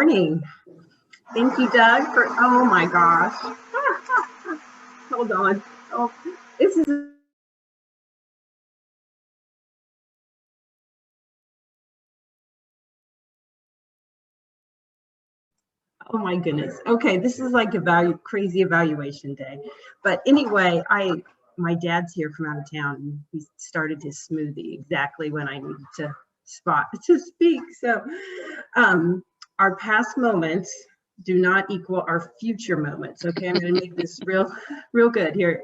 morning. Thank you, Doug, for, oh my gosh. Hold on. Oh, this is. Oh my goodness. Okay, this is like crazy evaluation day. But anyway, my dad's here from out of town, and he started his smoothie exactly when I needed to speak. So our past moments do not equal our future moments. Okay, I'm going to make this real good here.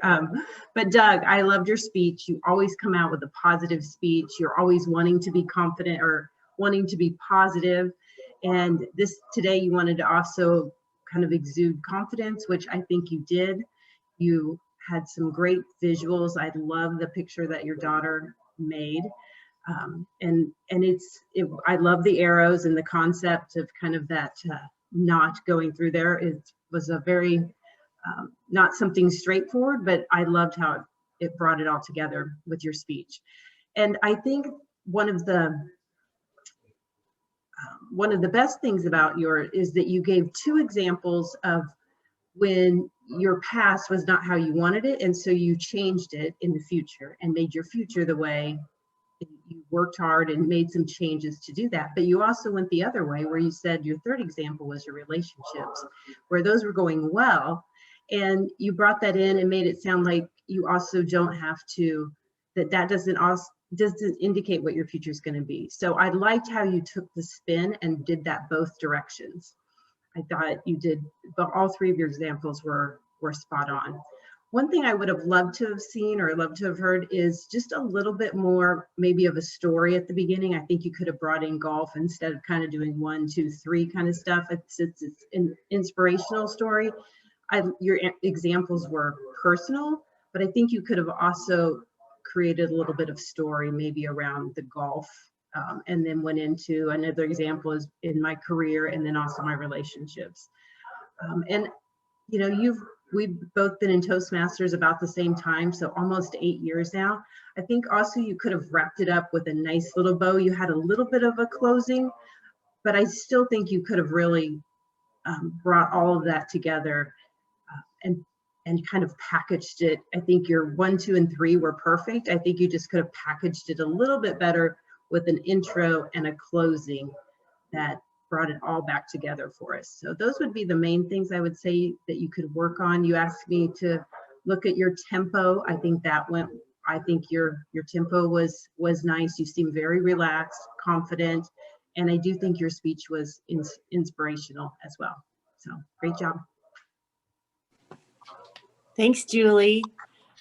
But Doug, I loved your speech. You always come out with a positive speech. You're always wanting to be confident or wanting to be positive. And today you wanted to also kind of exude confidence, which I think you did. You had some great visuals. I love the picture that your daughter made. And I love the arrows and the concept of kind of that not going through there. It was a very, not something straightforward, but I loved how it brought it all together with your speech. And I think one of the best things about is that you gave two examples of when your past was not how you wanted it, and so you changed it in the future and made your future the way you worked hard and made some changes to do that. But you also went the other way, where you said your third example was your relationships, where those were going well, and you brought that in and made it sound like you also don't have to, that doesn't indicate what your future is going to be. So I liked how you took the spin and did that both directions. I thought you did, but all three of your examples were spot on. One thing I would have loved to have seen or loved to have heard is just a little bit more maybe of a story at the beginning. I think you could have brought in golf instead of kind of doing 1, 2, 3 kind of stuff. It's an inspirational story. Your examples were personal, but I think you could have also created a little bit of story maybe around the golf, and then went into another example is in my career and then also my relationships. And you know, we've both been in Toastmasters about the same time, so almost 8 years now. I think also you could have wrapped it up with a nice little bow. You had a little bit of a closing, but I still think you could have really brought all of that together and kind of packaged it. I think your 1, 2, and 3 were perfect. I think you just could have packaged it a little bit better with an intro and a closing that brought it all back together for us. So those would be the main things I would say that you could work on. You asked me to look at your tempo. I think your tempo was nice. You seemed very relaxed, confident, and I do think your speech was inspirational as well. So great job. Thanks, Julie.